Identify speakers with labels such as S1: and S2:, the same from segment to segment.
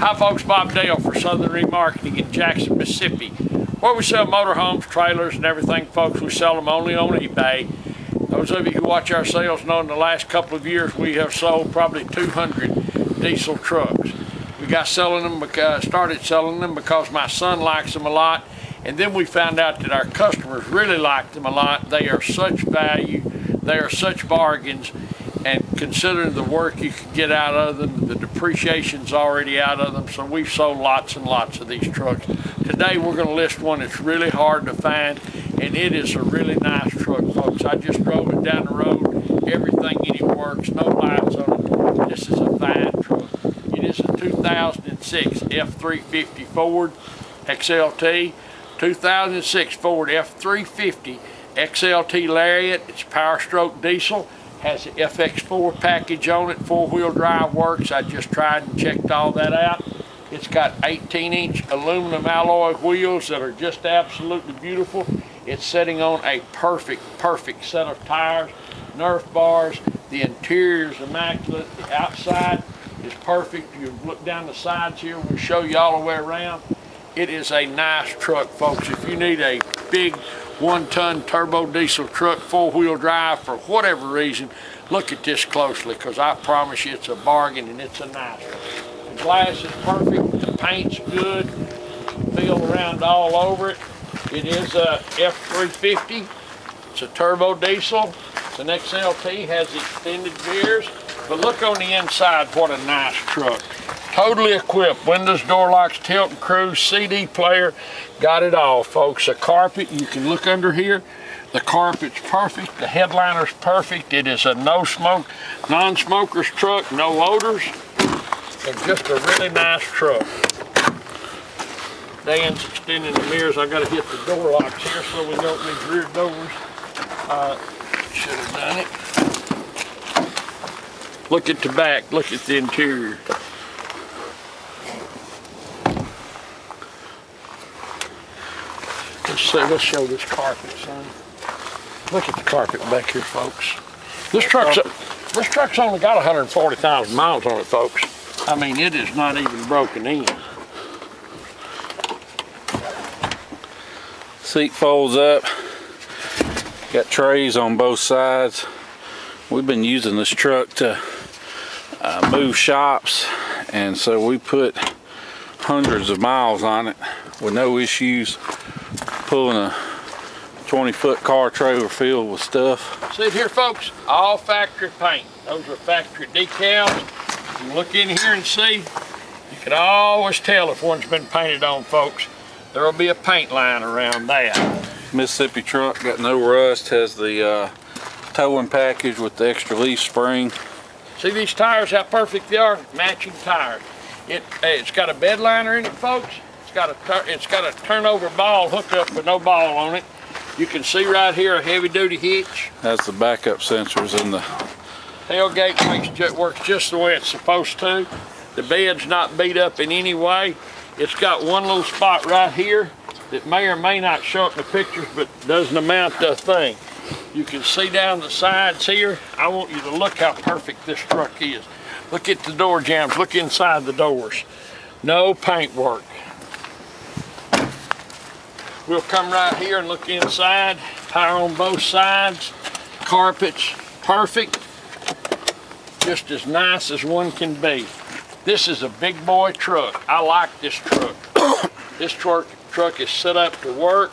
S1: Hi folks, Bob Dale for Southern Remarketing in Jackson, Mississippi, where we sell motorhomes, trailers, and everything, folks. We sell them only on eBay. Those of you who watch our sales know in the last couple of years we have sold probably 200 diesel trucks. We started selling them because my son likes them a lot, and then we found out that our customers really like them a lot. They are such value, they are such bargains, and considering the work you can get out of them, the depreciation's already out of them, so we've sold lots and lots of these trucks. Today we're going to list one that's really hard to find, and it is a really nice truck, folks. I just drove it down the road. Everything in it works, no lights on it. This is a fine truck. It is a 2006 F350 Ford XLT, 2006 Ford F350 XLT Lariat. It's Power Stroke diesel. Has the FX4 package on it, 4-wheel drive works. I just tried and checked all that out. It's got 18-inch aluminum alloy wheels that are just absolutely beautiful. It's sitting on a perfect set of tires, Nerf bars. The interior is immaculate. The outside is perfect. You look down the sides here, we'll show you all the way around. It is a nice truck, folks. If you need a big 1-ton turbo diesel truck, 4-wheel drive, for whatever reason, look at this closely, because I promise you it's a bargain and it's a nice one. The glass is perfect, the paint's good, feel around all over it. It is a F350, it's a turbo diesel, it's an XLT, has extended gears, but look on the inside, what a nice truck. Totally equipped, windows, door locks, tilt and cruise, CD player, got it all, folks. The carpet, you can look under here. The carpet's perfect, the headliner's perfect. It is a no-smoke, non-smoker's truck, no odors, and just a really nice truck. Dan's extending the mirrors. I gotta hit the door locks here so we don't need rear doors. Should have done it. Look at the back, look at the interior. Let's show this carpet, son. Look at the carpet back here, folks. This truck's only got 140,000 miles on it, folks. I mean, it is not even broken in.
S2: Seat folds up. Got trays on both sides. We've been using this truck to move shops, and so we put hundreds of miles on it with no issues. Pulling a 20-foot car trailer filled with stuff.
S1: See it here, folks, all factory paint. Those are factory decals. You can look in here and see. You can always tell if one's been painted on, folks. There will be a paint line around that.
S2: Mississippi truck, got no rust, has the towing package with the extra leaf spring.
S1: See these tires, how perfect they are? Matching tires. It's got a bed liner in it, folks. It's got a turnover ball hooked up with no ball on it. You can see right here a heavy-duty hitch.
S2: That's the backup sensors in the
S1: tailgate. Works just the way it's supposed to. The bed's not beat up in any way. It's got one little spot right here that may or may not show up in the pictures, but doesn't amount to a thing. You can see down the sides here. I want you to look how perfect this truck is. Look at the door jambs. Look inside the doors. No paint work. We'll come right here and look inside. Tire on both sides. Carpet's perfect. Just as nice as one can be. This is a big boy truck. I like this truck. This truck is set up to work,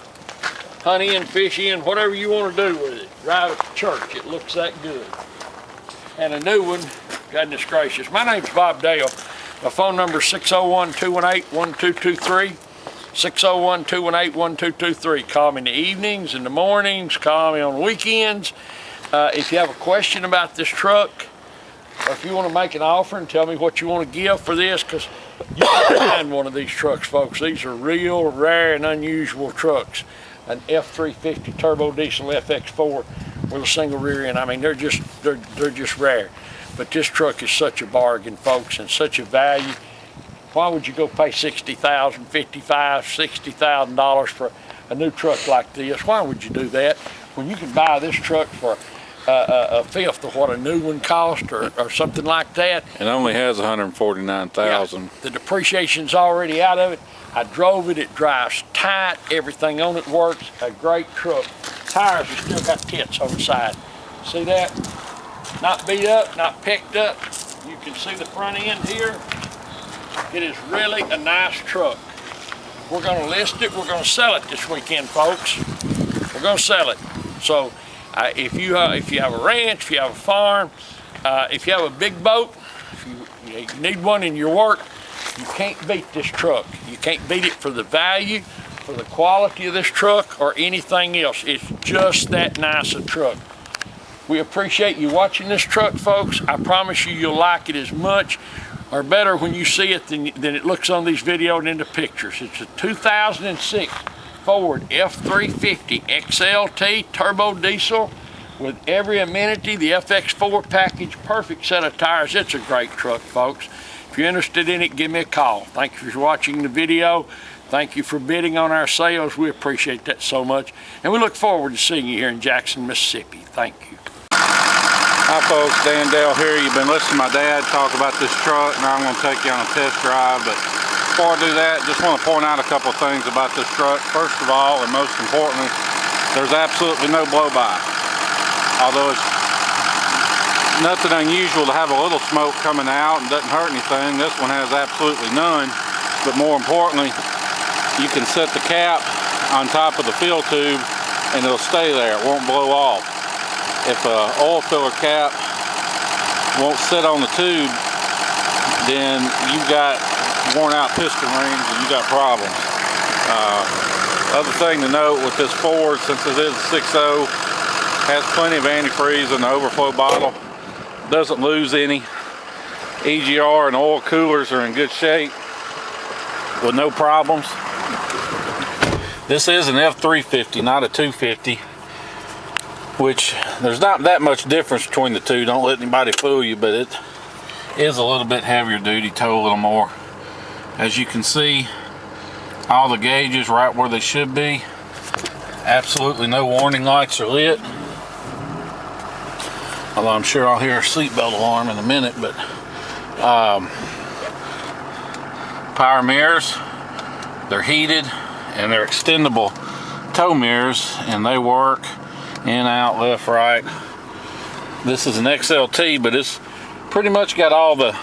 S1: hunt in, fish in, whatever you want to do with it. Drive it to church, it looks that good. And a new one, goodness gracious. My name's Bob Dale. My phone number is 601-218-1223. 601-218-1223. Call me in the evenings, in the mornings, call me on weekends. If you have a question about this truck, or if you want to make an offer and tell me what you want to give for this, because you can find one of these trucks, folks. These are real rare and unusual trucks. An F350 turbo diesel FX4 with a single rear end. I mean, they're just rare. But this truck is such a bargain, folks, and such a value. Why would you go pay $60,000, $55,000, $60,000 for a new truck like this? Why would you do that when you can buy this truck for a fifth of what a new one cost, or something like that.
S2: It only has 149,000.
S1: Yeah, the depreciation's already out of it. I drove it. It drives tight. Everything on it works. A great truck. Tires have still got pits on the side. See that? Not beat up, not picked up. You can see the front end here. It is really a nice truck. We're going to list it. We're going to sell it this weekend, folks. We're going to sell it. So if you have a ranch, if you have a farm, if you have a big boat, if you need one in your work, you can't beat this truck. You can't beat it for the value, for the quality of this truck, or anything else. It's just that nice a truck. We appreciate you watching this truck, folks. I promise you, you'll like it as much or better when you see it than it looks on these videos and in the pictures. It's a 2006 Ford F350 XLT turbo diesel with every amenity, the FX4 package, perfect set of tires. It's a great truck, folks. If you're interested in it, give me a call. Thank you for watching the video. Thank you for bidding on our sales. We appreciate that so much. And we look forward to seeing you here in Jackson, Mississippi. Thank you.
S2: Hi folks, Dan Dale here. You've been listening to my dad talk about this truck. Now I'm going to take you on a test drive. But before I do that, just want to point out a couple of things about this truck. First of all, and most importantly, there's absolutely no blow-by. Although it's nothing unusual to have a little smoke coming out and doesn't hurt anything, this one has absolutely none. But more importantly, you can set the cap on top of the fill tube and it'll stay there. It won't blow off. If an oil filler cap won't sit on the tube, then you've got worn out piston rings and you've got problems. Other thing to note with this Ford, since it is a 6.0, has plenty of antifreeze in the overflow bottle. Doesn't lose any. EGR and oil coolers are in good shape with no problems. This is an F350, not a 250, which there's not that much difference between the two. Don't let anybody fool you, but it is a little bit heavier duty, tow a little more. As you can see, all the gauges right where they should be. Absolutely no warning lights are lit. Although I'm sure I'll hear a seatbelt alarm in a minute, but power mirrors, they're heated and they're extendable tow mirrors, and they work in, out, left, right. This is an XLT, but it's pretty much got all the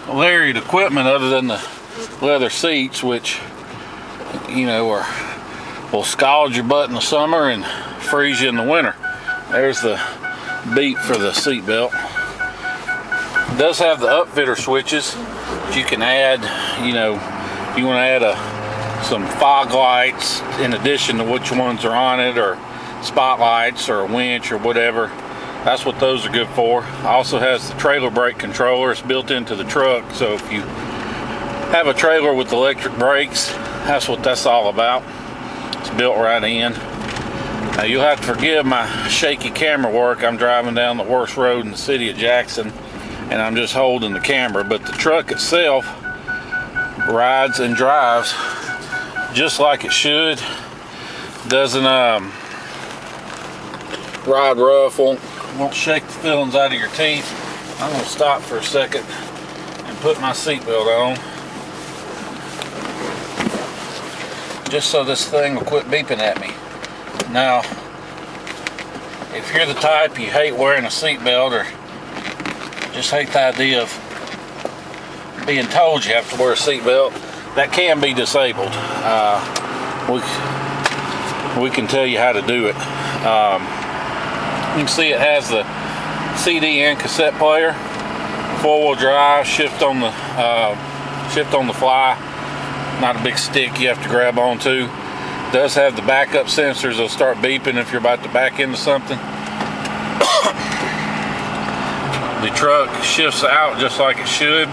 S2: Lariat equipment other than the leather seats, which, you know, will scald your butt in the summer and freeze you in the winter. There's the beat for the seat belt. It does have the upfitter switches that you can add. You know, if you want to add some fog lights in addition to which ones are on it, or spotlights or a winch or whatever, that's what those are good for. Also has the trailer brake controller. It's built into the truck, so if you have a trailer with electric brakes, that's what that's all about. It's built right in. Now you'll have to forgive my shaky camera work. I'm driving down the worst road in the city of Jackson and I'm just holding the camera, but the truck itself rides and drives just like it should. Doesn't ride rough, won't shake the fillings out of your teeth. I'm gonna stop for a second and put my seatbelt on, just so this thing will quit beeping at me. Now, if you're the type you hate wearing a seatbelt, or just hate the idea of being told you have to wear a seatbelt, that can be disabled. We can tell you how to do it. You can see it has the CD and cassette player, 4-wheel drive, shift on the fly, not a big stick you have to grab onto. Does have the backup sensors. They'll start beeping if you're about to back into something. The truck shifts out just like it should.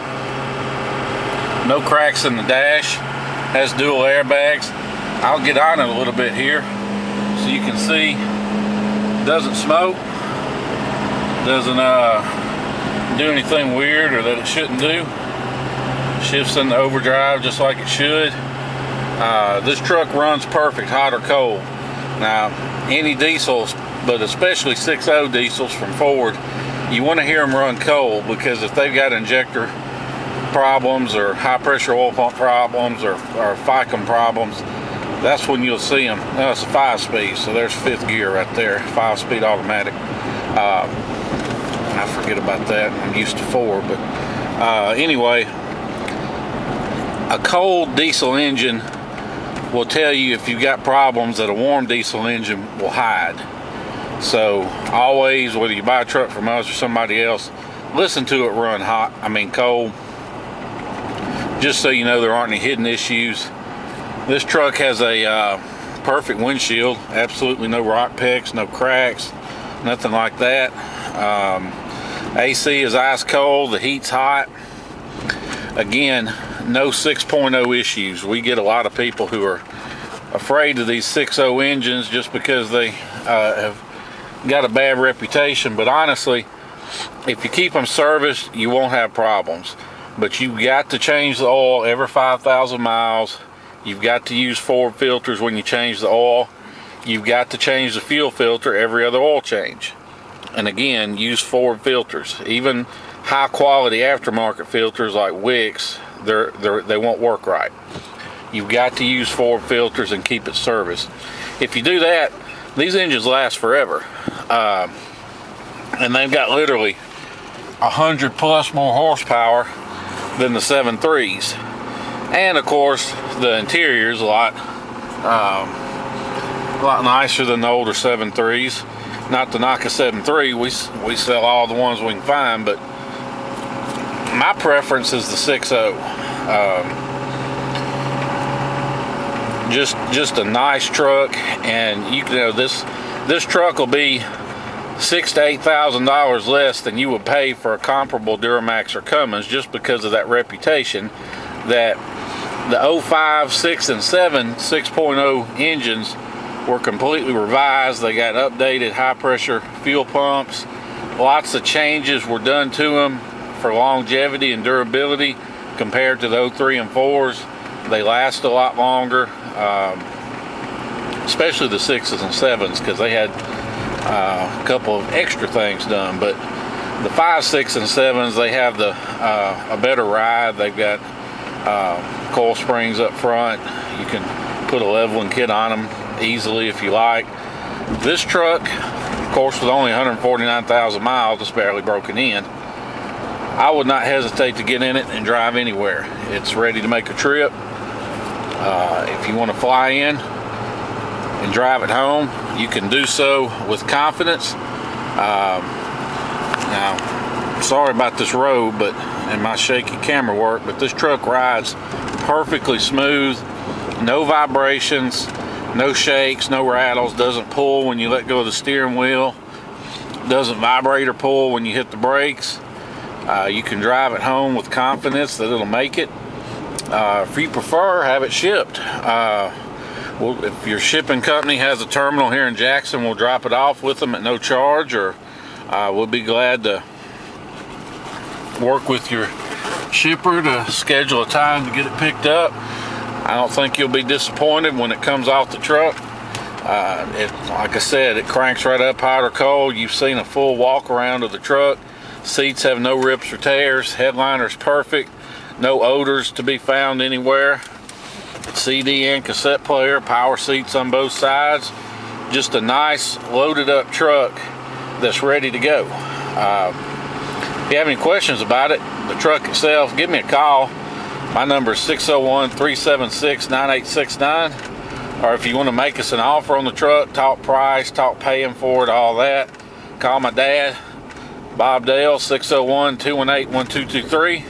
S2: No cracks in the dash. Has dual airbags. I'll get on it a little bit here so you can see. Doesn't smoke. Doesn't do anything weird or that it shouldn't do. Shifts into overdrive just like it should. This truck runs perfect, hot or cold. Now, any diesel but especially 6.0 diesels from Ford, you want to hear them run cold, because if they've got injector problems or high pressure oil pump problems or FICM problems, that's when you'll see them. Now it's a 5-speed, so there's 5th gear right there, 5-speed automatic. I forget about that, I'm used to 4, but anyway, a cold diesel engine will tell you if you've got problems that a warm diesel engine will hide. So always, whether you buy a truck from us or somebody else, listen to it run hot, cold, just so you know there aren't any hidden issues. This truck has a perfect windshield, absolutely no rock picks, no cracks, nothing like that. AC is ice cold, the heat's hot. Again, no 6.0 issues. We get a lot of people who are afraid of these 6.0 engines just because they have got a bad reputation, but honestly, if you keep them serviced, you won't have problems. But you've got to change the oil every 5,000 miles. You've got to use Ford filters when you change the oil. You've got to change the fuel filter every other oil change. And again, use Ford filters. Even high quality aftermarket filters like Wix, they won't work right. You've got to use Ford filters and keep it serviced. If you do that, these engines last forever. And they've got literally 100 plus more horsepower than the 7.3s. And of course, the interior is a lot nicer than the older 7.3s. Not to knock a 7.3, we sell all the ones we can find, but my preference is the 6.0. Just a nice truck, and you know this truck will be $6,000 to $8,000 less than you would pay for a comparable Duramax or Cummins, just because of that reputation that the 05, 6, and 7 6.0 engines were completely revised. They got updated high pressure fuel pumps. Lots of changes were done to them for longevity and durability compared to the 03 and 4s. They last a lot longer, especially the 6s and 7s, because they had a couple of extra things done. But the 5, 6, and 7s, they have a better ride. They've got coil springs up front. You can put a leveling kit on them easily if you like. This truck, of course, with only 149,000 miles, it's barely broken in. I would not hesitate to get in it and drive anywhere. It's ready to make a trip. If you want to fly in and drive it home, you can do so with confidence. Now, sorry about this road and my shaky camera work, but this truck rides perfectly smooth, no vibrations, no shakes, no rattles, doesn't pull when you let go of the steering wheel, doesn't vibrate or pull when you hit the brakes. You can drive it home with confidence that it'll make it. If you prefer, have it shipped. Well, if your shipping company has a terminal here in Jackson, we'll drop it off with them at no charge, or we'll be glad to work with your shipper to schedule a time to get it picked up. I don't think you'll be disappointed when it comes off the truck. Like I said, it cranks right up hot or cold. You've seen a full walk around of the truck. Seats have no rips or tears. Headliner's perfect. No odors to be found anywhere. CD and cassette player, power seats on both sides. Just a nice loaded up truck that's ready to go. If you have any questions about it, the truck itself, give me a call. My number is 601-376-9869. Or if you want to make us an offer on the truck, talk price, talk paying for it, all that, call my dad, Bob Dale, 601-218-1223.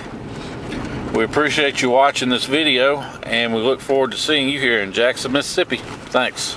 S2: We appreciate you watching this video, and we look forward to seeing you here in Jackson, Mississippi. Thanks.